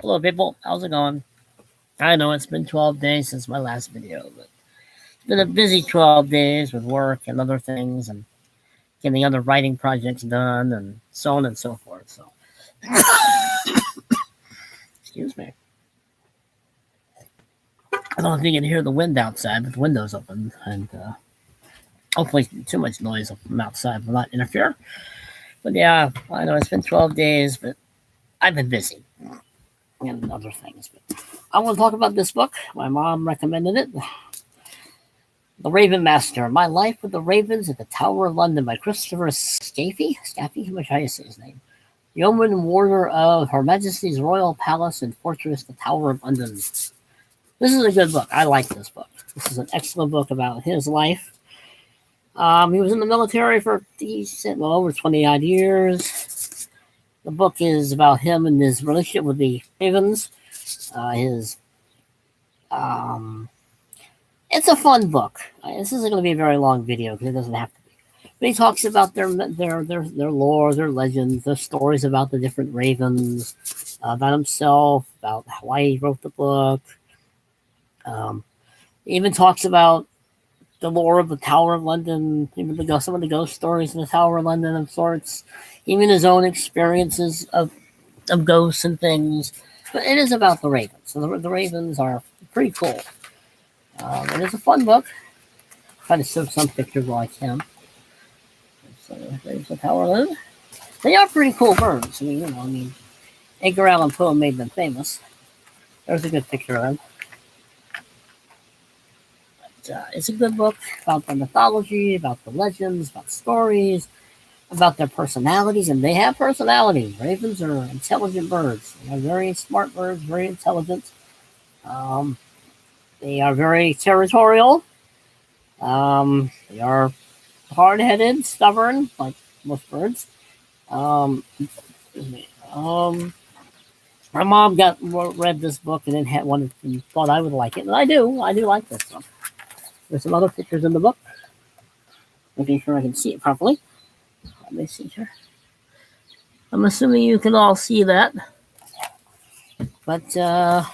Hello people, how's it going? I know it's been 12 days since my last video, but it's been a busy 12 days with work and other things and getting other writing projects done and so on and so forth. So, excuse me. I don't know if you can hear the wind outside, but the window's open and hopefully too much noise from outside will not interfere. But yeah, I know it's been 12 days, but I've been busy and other things. But I want to talk about this book. My mom recommended it. The Raven Master, My Life with the Ravens at the Tower of London by Christopher Scaife. Scaife? How do you say his name? Yeoman Warder of Her Majesty's Royal Palace and Fortress, the Tower of London. This is a good book. I like this book. This is an excellent book about his life. He was in the military for over 20 odd years. The book is about him and his relationship with the Ravens. It's a fun book. This isn't going to be a very long video because it doesn't have to be. But he talks about their lore, their legends, their stories about the different ravens, about himself, about why he wrote the book. He even talks about the lore of the Tower of London, even some of the ghost stories in the Tower of London of sorts, even his own experiences of ghosts and things. But it is about the ravens. So the ravens are pretty cool. It is a fun book. Try to show some pictures while I can. So there's the Tower of London. They are pretty cool birds. Edgar Allan Poe made them famous. There's a good picture of them. It's a good book about the mythology, about the legends, about stories, about their personalities, and they have personalities. Ravens are intelligent birds. They are very smart birds, very intelligent. They are very territorial. They are hard-headed, stubborn, like most birds. My mom read this book and then thought I would like it, and I do like this one. There's some other pictures in the book. Making sure I can see it properly. Let me see here. I'm assuming you can all see that. But there's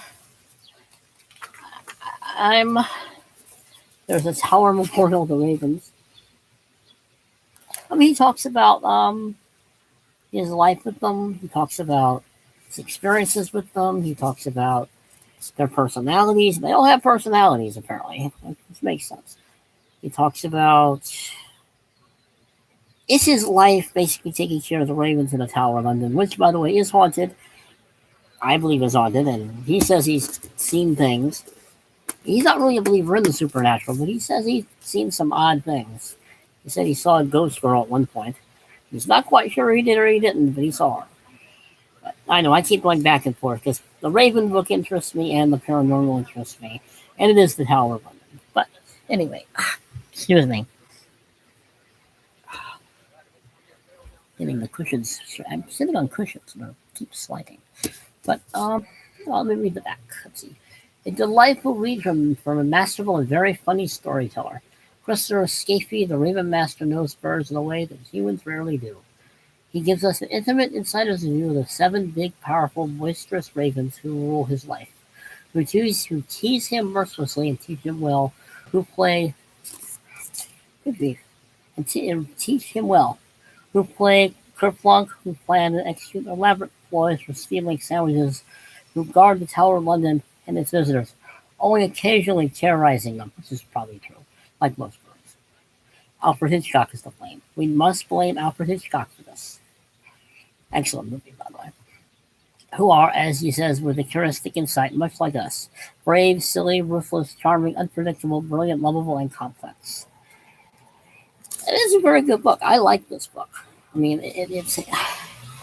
a Tower Memorial of the Ravens. He talks about his life with them. He talks about his experiences with them. He talks about their personalities. They all have personalities, apparently, which makes sense. He talks about it's his life basically taking care of the ravens in the Tower of London, which, by the way, is haunted. I believe is haunted, and he says he's seen things. He's not really a believer in the supernatural, but he says he's seen some odd things. He said he saw a ghost girl at one point. He's not quite sure he did or he didn't, but he saw her. But I know I keep going back and forth because the Raven book interests me and the paranormal interests me, and it is the Tower of London. But anyway, excuse me. Getting the cushions. I'm sitting on cushions, but I keep sliding. But let me read the back. Let's see. A delightful read from a masterful and very funny storyteller. Christopher Scaife, the Raven Master, knows birds in a way that humans rarely do. He gives us an intimate insider's view of the 7 big, powerful, boisterous ravens who rule his life, who tease him mercilessly and teach him well, who play kerplunk, who plan and execute elaborate ploys for stealing sandwiches, who guard the Tower of London and its visitors, only occasionally terrorizing them, which is probably true, like most birds. Alfred Hitchcock is to blame. We must blame Alfred Hitchcock for this. Excellent movie, by the way. Who are, as he says, with a heuristic insight, much like us. Brave, silly, ruthless, charming, unpredictable, brilliant, lovable, and complex. It is a very good book. I like this book. It's.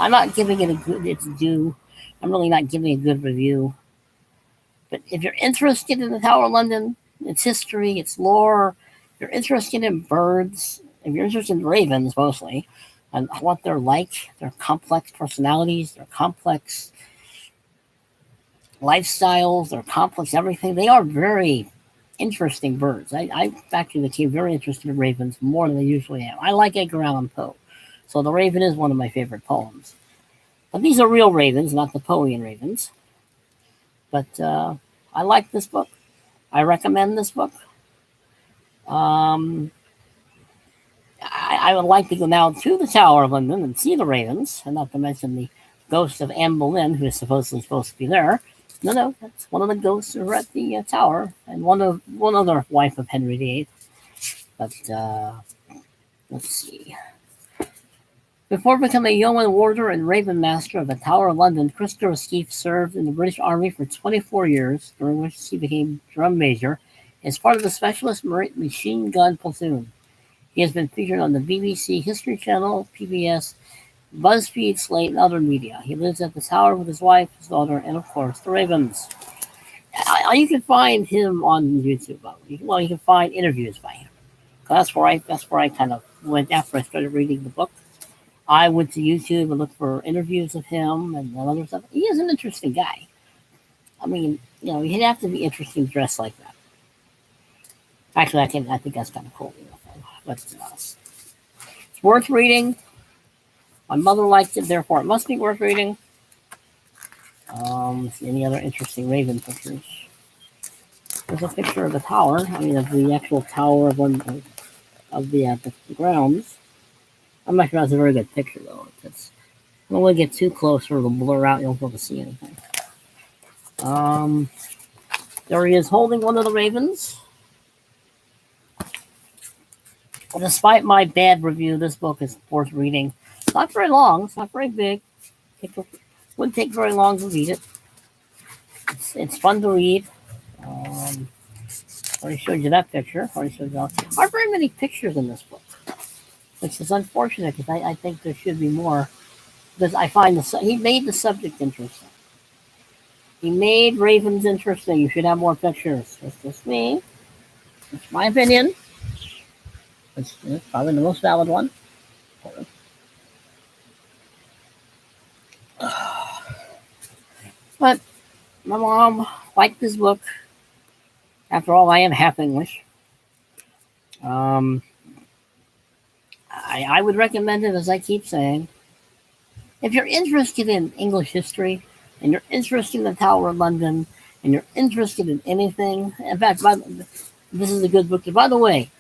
I'm not giving it its due. I'm really not giving a good review. But if you're interested in the Tower of London, its history, its lore, if you're interested in birds, if you're interested in ravens mostly, and what they're like, their complex personalities, their complex lifestyles, their complex everything, they are very interesting birds. I actually became very interested in ravens more than I usually am. I like Edgar Allan Poe, so The Raven is one of my favorite poems. But these are real ravens, not the Poean ravens. But I like this book. I recommend this book. I would like to go now to the Tower of London and see the ravens, and not to mention the ghost of Anne Boleyn, who is supposedly supposed to be there. No, that's one of the ghosts who are at the tower, and one other wife of Henry VIII. But let's see. Before becoming a yeoman warder and raven master of the Tower of London, Christopher Skeef served in the British Army for 24 years, during which he became drum major as part of the Specialist Machine Gun Platoon. He has been featured on the BBC History Channel, PBS, BuzzFeed, Slate, and other media. He lives at the tower with his wife, his daughter, and of course the ravens. You can find him on YouTube. Well, you can find interviews by him. That's where I kind of went after I started reading the book. I went to YouTube and looked for interviews of him and other stuff. He is an interesting guy. I mean, he'd have to be interesting dressed like that. Actually, I think that's kind of cool. But it's worth reading. My mother liked it, therefore it must be worth reading. See any other interesting raven pictures? There's a picture of the tower. Of the actual tower of the grounds. I'm not sure that's a very good picture though. I don't want to get too close or it'll blur out. You won't be able to see anything. There he is holding one of the ravens. Despite my bad review, this book is worth reading. It's not very long. It's not very big. Wouldn't take very long to read it. It's fun to read. Already showed you that picture. Already showed you all. There aren't very many pictures in this book, which is unfortunate because I think there should be more. Because I find he made the subject interesting. He made ravens interesting. You should have more pictures. That's just me. It's my opinion. It's probably the most valid one. But my mom liked this book. After all, I am half English. I would recommend it, as I keep saying. If you're interested in English history, and you're interested in the Tower of London, and you're interested in anything, in fact, this is a good book. By the way,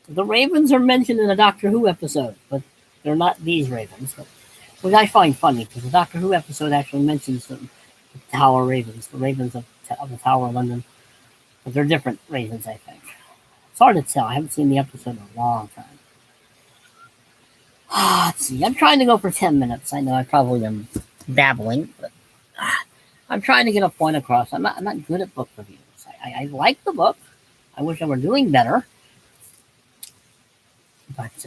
the ravens are mentioned in a Doctor Who episode, but they're not these ravens, which I find funny, because the Doctor Who episode actually mentions the Tower ravens, the ravens of the Tower of London, but they're different ravens, I think. It's hard to tell. I haven't seen the episode in a long time. Let's see. I'm trying to go for 10 minutes. I know I probably am babbling, but I'm trying to get a point across. I'm not good at book reviews. I like the book. I wish I were doing better. But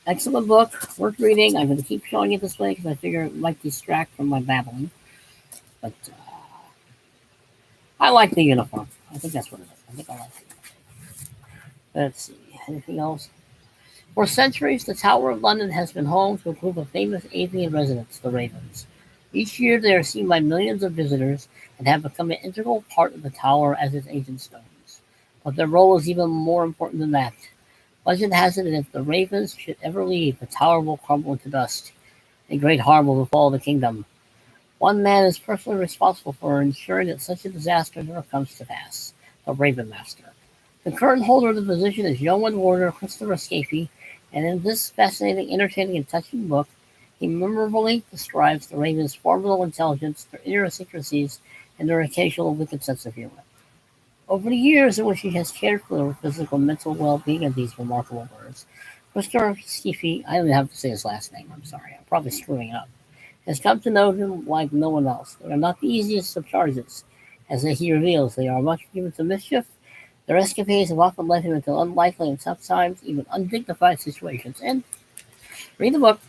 excellent book, worth reading. I'm going to keep showing it this way because I figure it might distract from my babbling. But I like the uniform. I think that's what it is. I think I like it. Let's see. Anything else? For centuries, the Tower of London has been home to a group of famous avian residents, the ravens. Each year they are seen by millions of visitors and have become an integral part of the tower as its ancient stones. But their role is even more important than that. Legend has it that if the ravens should ever leave, the tower will crumble into dust. A great harm will befall the kingdom. One man is personally responsible for ensuring that such a disaster never comes to pass, the Raven Master. The current holder of the position is yeoman warder Christopher Skeif, and in this fascinating, entertaining, and touching book, he memorably describes the ravens' formidable intelligence, their idiosyncrasies, and their occasional wicked sense of humor. Over the years in which he has cared for the physical and mental well-being of these remarkable birds, Christopher Skeif, I don't even have to say his last name, I'm sorry, I'm probably screwing it up, has come to know him like no one else. They are not the easiest of charges. As he reveals, they are much given to mischief. Their escapades have often led him into unlikely and sometimes even undignified situations. And read the book.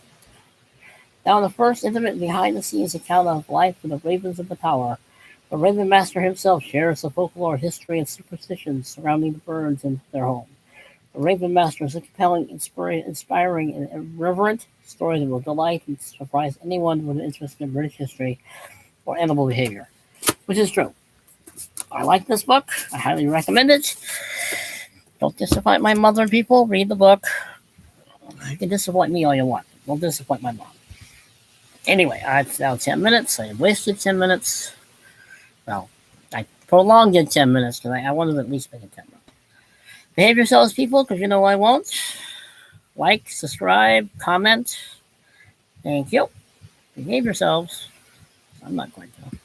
Now, in the first intimate behind-the-scenes account of life with the ravens of the tower, the Raven Master himself shares the folklore, history, and superstitions surrounding the birds and their home. The Raven Master is a compelling, inspiring, and irreverent story that will delight and surprise anyone with an interest in British history or animal behavior, which is true. I like this book. I highly recommend it. Don't disappoint my mother, people. Read the book. You can disappoint me all you want. Don't disappoint my mom. Anyway, it's now 10 minutes. I have wasted 10 minutes. Well, I prolonged it 10 minutes because I wanted to at least make it 10 minutes. Behave yourselves, people, because you know I won't. Like, subscribe, comment. Thank you. Behave yourselves. I'm not going to.